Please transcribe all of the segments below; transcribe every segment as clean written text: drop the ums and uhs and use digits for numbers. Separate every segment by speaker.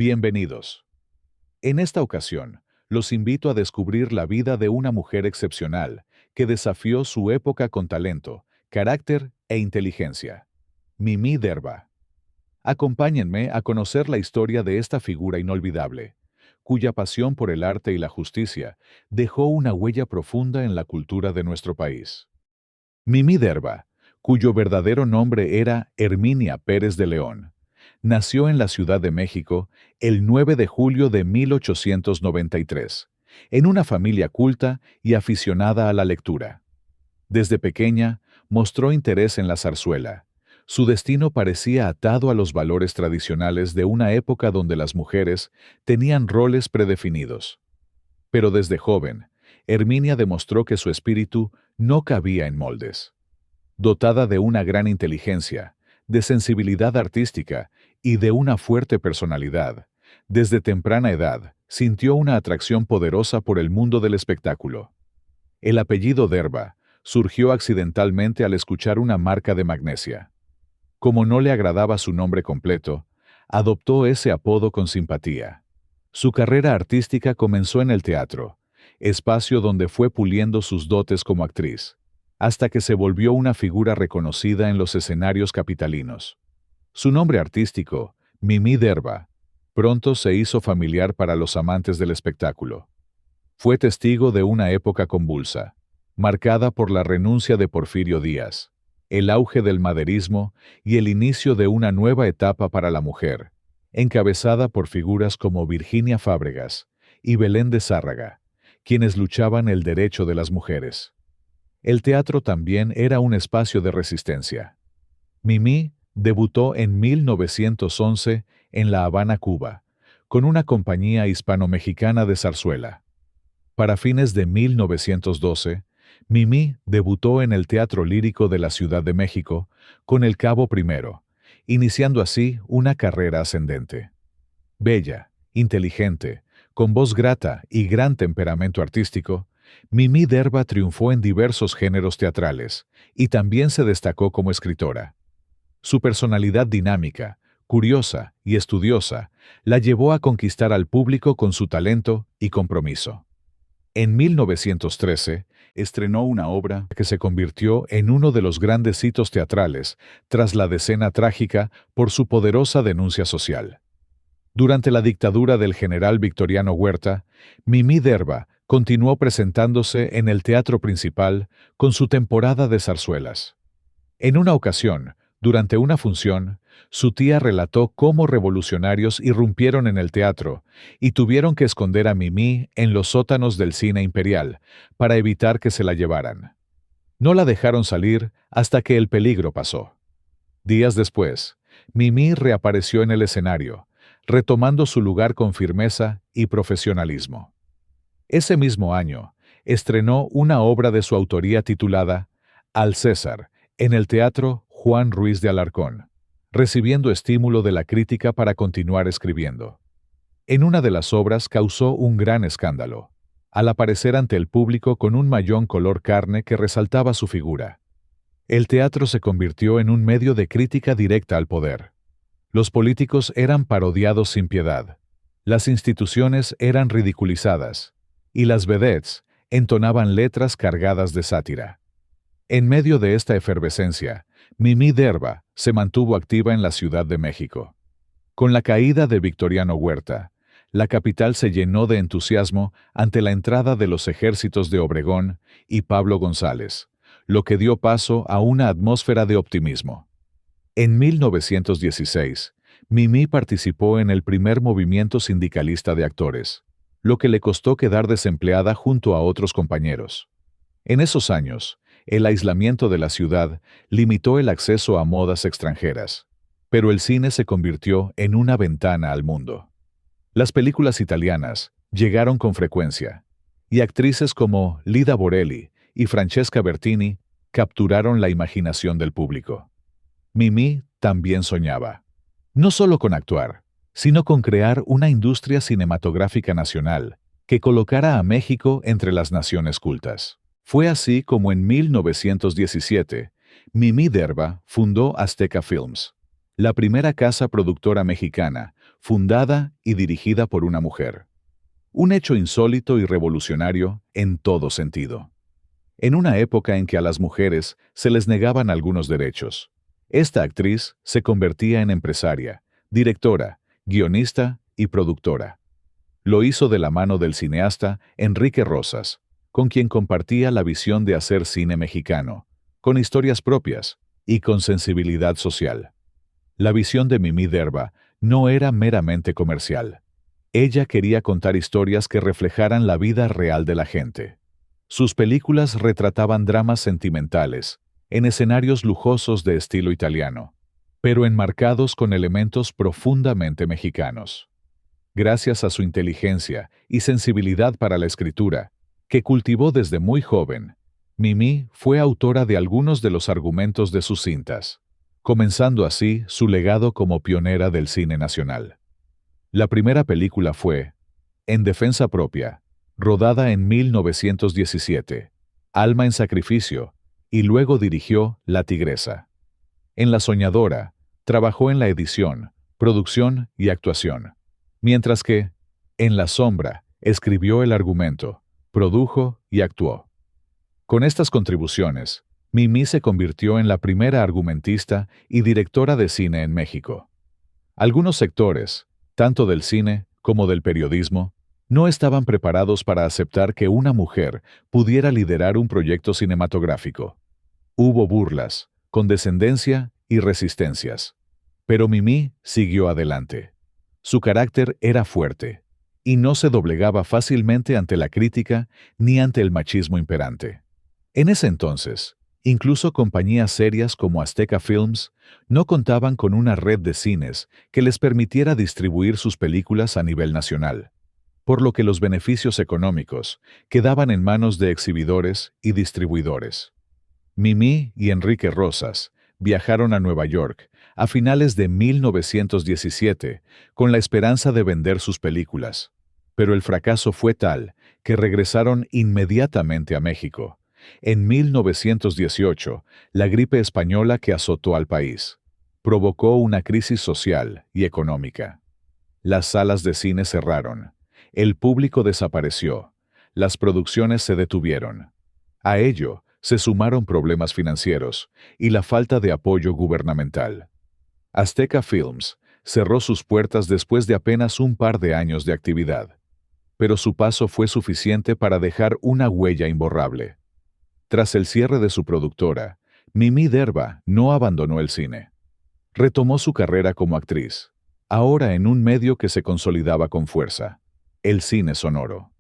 Speaker 1: Bienvenidos. En esta ocasión, los invito a descubrir la vida de una mujer excepcional que desafió su época con talento, carácter e inteligencia. Mimi Derba. Acompáñenme a conocer la historia de esta figura inolvidable, cuya pasión por el arte y la justicia dejó una huella profunda en la cultura de nuestro país. Mimi Derba, cuyo verdadero nombre era Herminia Pérez de León, nació en la Ciudad de México el 9 de julio de 1893, en una familia culta y aficionada a la lectura. Desde pequeña, mostró interés en la zarzuela. Su destino parecía atado a los valores tradicionales de una época donde las mujeres tenían roles predefinidos. Pero desde joven, Herminia demostró que su espíritu no cabía en moldes. Dotada de una gran inteligencia, de sensibilidad artística y de una fuerte personalidad, desde temprana edad sintió una atracción poderosa por el mundo del espectáculo. El apellido Derba surgió accidentalmente al escuchar una marca de magnesia. Como no le agradaba su nombre completo, adoptó ese apodo con simpatía. Su carrera artística comenzó en el teatro, espacio donde fue puliendo sus dotes como actriz, hasta que se volvió una figura reconocida en los escenarios capitalinos. Su nombre artístico, Mimi Derba, pronto se hizo familiar para los amantes del espectáculo. Fue testigo de una época convulsa, marcada por la renuncia de Porfirio Díaz, el auge del maderismo y el inicio de una nueva etapa para la mujer, encabezada por figuras como Virginia Fábregas y Belén de Zárraga, quienes luchaban el derecho de las mujeres. El teatro también era un espacio de resistencia. Mimi debutó en 1911 en La Habana, Cuba, con una compañía hispano-mexicana de zarzuela. Para fines de 1912, Mimi debutó en el Teatro Lírico de la Ciudad de México con El Cabo I, iniciando así una carrera ascendente. Bella, inteligente, con voz grata y gran temperamento artístico, Mimi Derba triunfó en diversos géneros teatrales y también se destacó como escritora. Su personalidad dinámica, curiosa y estudiosa la llevó a conquistar al público con su talento y compromiso. En 1913, estrenó una obra que se convirtió en uno de los grandes hitos teatrales tras la Decena Trágica por su poderosa denuncia social. Durante la dictadura del general Victoriano Huerta, Mimi Derba continuó presentándose en el teatro principal con su temporada de zarzuelas. En una ocasión, durante una función, su tía relató cómo revolucionarios irrumpieron en el teatro y tuvieron que esconder a Mimi en los sótanos del cine imperial para evitar que se la llevaran. No la dejaron salir hasta que el peligro pasó. Días después, Mimi reapareció en el escenario, retomando su lugar con firmeza y profesionalismo. Ese mismo año, estrenó una obra de su autoría titulada Al César, en el Teatro Juan Ruiz de Alarcón, recibiendo estímulo de la crítica para continuar escribiendo. En una de las obras causó un gran escándalo, al aparecer ante el público con un mayón color carne que resaltaba su figura. El teatro se convirtió en un medio de crítica directa al poder. Los políticos eran parodiados sin piedad, las instituciones eran ridiculizadas, y las vedettes entonaban letras cargadas de sátira. En medio de esta efervescencia, Mimi Derba se mantuvo activa en la Ciudad de México. Con la caída de Victoriano Huerta, la capital se llenó de entusiasmo ante la entrada de los ejércitos de Obregón y Pablo González, lo que dio paso a una atmósfera de optimismo. En 1916, Mimi participó en el primer movimiento sindicalista de actores, lo que le costó quedar desempleada junto a otros compañeros. En esos años, el aislamiento de la ciudad limitó el acceso a modas extranjeras, pero el cine se convirtió en una ventana al mundo. Las películas italianas llegaron con frecuencia, y actrices como Lida Borelli y Francesca Bertini capturaron la imaginación del público. Mimi también soñaba, no solo con actuar, sino con crear una industria cinematográfica nacional que colocara a México entre las naciones cultas. Fue así como en 1917, Mimi Derba fundó Azteca Films, la primera casa productora mexicana, fundada y dirigida por una mujer. Un hecho insólito y revolucionario en todo sentido. En una época en que a las mujeres se les negaban algunos derechos, esta actriz se convertía en empresaria, directora, guionista y productora. Lo hizo de la mano del cineasta Enrique Rosas, con quien compartía la visión de hacer cine mexicano, con historias propias y con sensibilidad social. La visión de Mimí Derba no era meramente comercial. Ella quería contar historias que reflejaran la vida real de la gente. Sus películas retrataban dramas sentimentales, en escenarios lujosos de estilo italiano, pero enmarcados con elementos profundamente mexicanos. Gracias a su inteligencia y sensibilidad para la escritura, que cultivó desde muy joven, Mimí fue autora de algunos de los argumentos de sus cintas, comenzando así su legado como pionera del cine nacional. La primera película fue En defensa propia, rodada en 1917, Alma en sacrificio, y luego dirigió La tigresa. En La soñadora, trabajó en la edición, producción y actuación, mientras que, en La sombra, escribió el argumento, produjo y actuó. Con estas contribuciones, Mimí se convirtió en la primera argumentista y directora de cine en México. Algunos sectores, tanto del cine como del periodismo, no estaban preparados para aceptar que una mujer pudiera liderar un proyecto cinematográfico. Hubo burlas, condescendencia y resistencias. Pero Mimí siguió adelante. Su carácter era fuerte, y no se doblegaba fácilmente ante la crítica ni ante el machismo imperante. En ese entonces, incluso compañías serias como Azteca Films no contaban con una red de cines que les permitiera distribuir sus películas a nivel nacional, por lo que los beneficios económicos quedaban en manos de exhibidores y distribuidores. Mimí y Enrique Rosas viajaron a Nueva York a finales de 1917 con la esperanza de vender sus películas, pero el fracaso fue tal que regresaron inmediatamente a México. En 1918, la gripe española que azotó al país provocó una crisis social y económica. Las salas de cine cerraron, el público desapareció, las producciones se detuvieron. A ello se sumaron problemas financieros y la falta de apoyo gubernamental. Azteca Films cerró sus puertas después de apenas un par de años de actividad, pero su paso fue suficiente para dejar una huella imborrable. Tras el cierre de su productora, Mimí Derba no abandonó el cine. Retomó su carrera como actriz, ahora en un medio que se consolidaba con fuerza, el cine sonoro.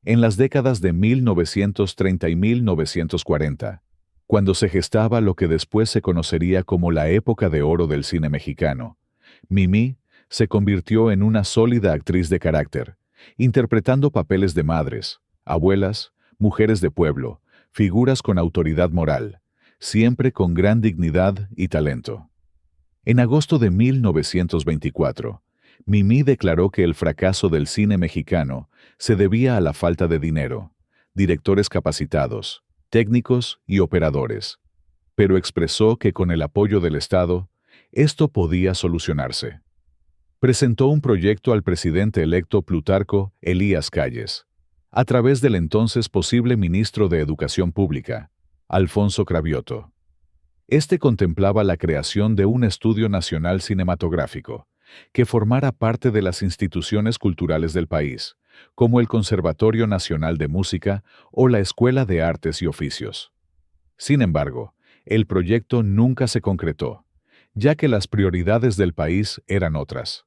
Speaker 1: En las décadas de 1930 y 1940, cuando se gestaba lo que después se conocería como la época de oro del cine mexicano, Mimí se convirtió en una sólida actriz de carácter, interpretando papeles de madres, abuelas, mujeres de pueblo, figuras con autoridad moral, siempre con gran dignidad y talento. En agosto de 1924, Mimí declaró que el fracaso del cine mexicano se debía a la falta de dinero, directores capacitados, técnicos y operadores, pero expresó que con el apoyo del Estado, esto podía solucionarse. Presentó un proyecto al presidente electo Plutarco Elías Calles, a través del entonces posible ministro de Educación Pública, Alfonso Cravioto. Este contemplaba la creación de un estudio nacional cinematográfico, que formara parte de las instituciones culturales del país, como el Conservatorio Nacional de Música o la Escuela de Artes y Oficios. Sin embargo, el proyecto nunca se concretó, ya que las prioridades del país eran otras.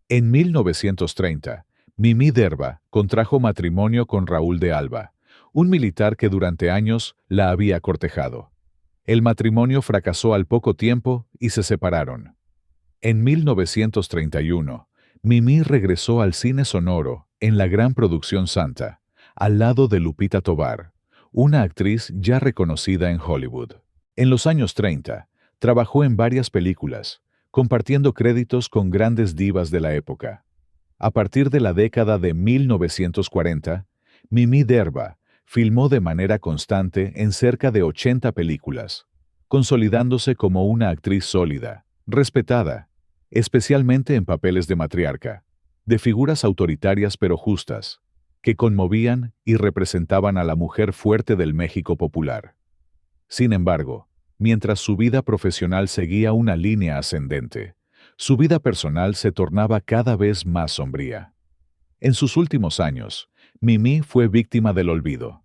Speaker 1: En 1930, Mimí Derba contrajo matrimonio con Raúl de Alba, un militar que durante años la había cortejado. El matrimonio fracasó al poco tiempo y se separaron. En 1931, Mimí regresó al cine sonoro en la gran producción Santa, al lado de Lupita Tovar, una actriz ya reconocida en Hollywood. En los años 30, trabajó en varias películas, compartiendo créditos con grandes divas de la época. A partir de la década de 1940, Mimí Derba filmó de manera constante en cerca de 80 películas, consolidándose como una actriz sólida, respetada especialmente en papeles de matriarca, de figuras autoritarias pero justas, que conmovían y representaban a la mujer fuerte del México popular. Sin embargo, mientras su vida profesional seguía una línea ascendente, su vida personal se tornaba cada vez más sombría. En sus últimos años, Mimí fue víctima del olvido.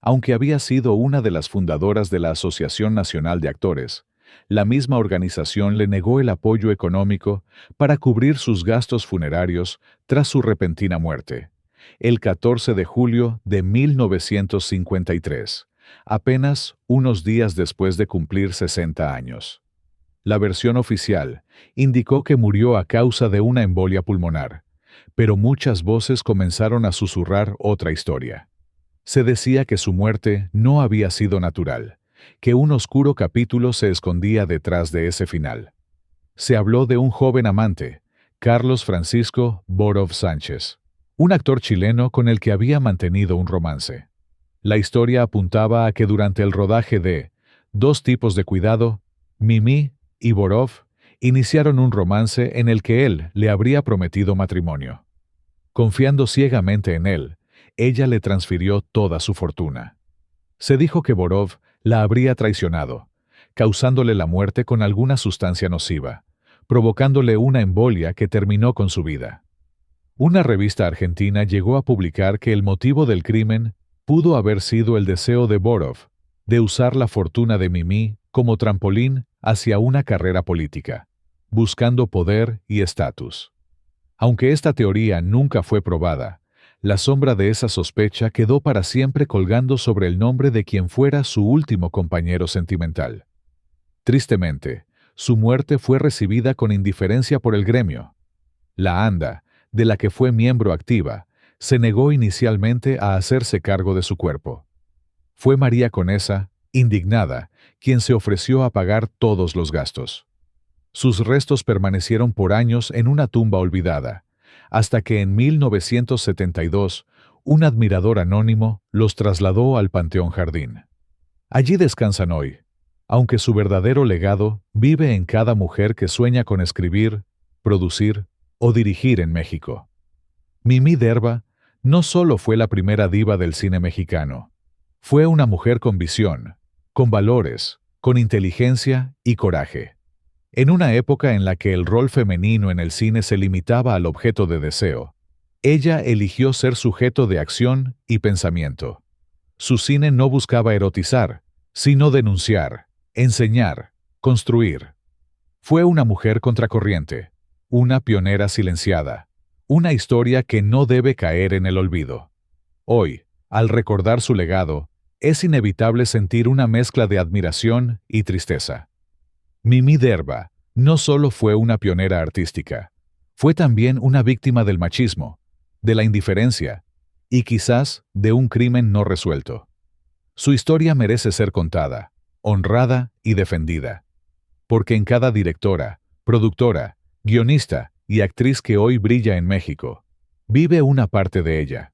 Speaker 1: Aunque había sido una de las fundadoras de la Asociación Nacional de Actores, la misma organización le negó el apoyo económico para cubrir sus gastos funerarios tras su repentina muerte, el 14 de julio de 1953, apenas unos días después de cumplir 60 años. La versión oficial indicó que murió a causa de una embolia pulmonar, pero muchas voces comenzaron a susurrar otra historia. Se decía que su muerte no había sido natural, que un oscuro capítulo se escondía detrás de ese final. Se habló de un joven amante, Carlos Francisco Borov Sánchez, un actor chileno con el que había mantenido un romance. La historia apuntaba a que durante el rodaje de Dos tipos de cuidado, Mimí y Borov iniciaron un romance en el que él le habría prometido matrimonio. Confiando ciegamente en él, ella le transfirió toda su fortuna. Se dijo que Borov la habría traicionado, causándole la muerte con alguna sustancia nociva, provocándole una embolia que terminó con su vida. Una revista argentina llegó a publicar que el motivo del crimen pudo haber sido el deseo de Borov de usar la fortuna de Mimí como trampolín hacia una carrera política, buscando poder y estatus. Aunque esta teoría nunca fue probada, la sombra de esa sospecha quedó para siempre colgando sobre el nombre de quien fuera su último compañero sentimental. Tristemente, su muerte fue recibida con indiferencia por el gremio. La ANDA, de la que fue miembro activa, se negó inicialmente a hacerse cargo de su cuerpo. Fue María Conesa, indignada, quien se ofreció a pagar todos los gastos. Sus restos permanecieron por años en una tumba olvidada, hasta que en 1972 un admirador anónimo los trasladó al Panteón Jardín. Allí descansan hoy, aunque su verdadero legado vive en cada mujer que sueña con escribir, producir o dirigir en México. Mimí Derba no solo fue la primera diva del cine mexicano, fue una mujer con visión, con valores, con inteligencia y coraje. En una época en la que el rol femenino en el cine se limitaba al objeto de deseo, ella eligió ser sujeto de acción y pensamiento. Su cine no buscaba erotizar, sino denunciar, enseñar, construir. Fue una mujer contracorriente, una pionera silenciada, una historia que no debe caer en el olvido. Hoy, al recordar su legado, es inevitable sentir una mezcla de admiración y tristeza. Mimí Derba no solo fue una pionera artística, fue también una víctima del machismo, de la indiferencia y quizás de un crimen no resuelto. Su historia merece ser contada, honrada y defendida, porque en cada directora, productora, guionista y actriz que hoy brilla en México, vive una parte de ella.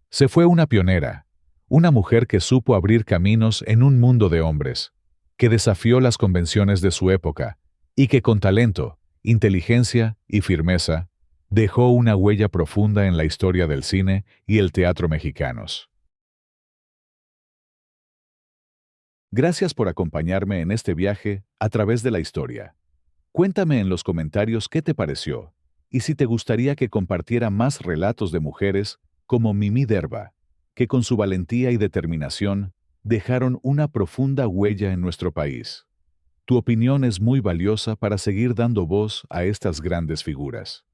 Speaker 1: Se fue una pionera, una mujer que supo abrir caminos en un mundo de hombres, que desafió las convenciones de su época y que con talento, inteligencia y firmeza dejó una huella profunda en la historia del cine y el teatro mexicanos. Gracias por acompañarme en este viaje a través de la historia. Cuéntame en los comentarios qué te pareció y si te gustaría que compartiera más relatos de mujeres como Mimí Derba, que con su valentía y determinación dejaron una profunda huella en nuestro país. Tu opinión es muy valiosa para seguir dando voz a estas grandes figuras.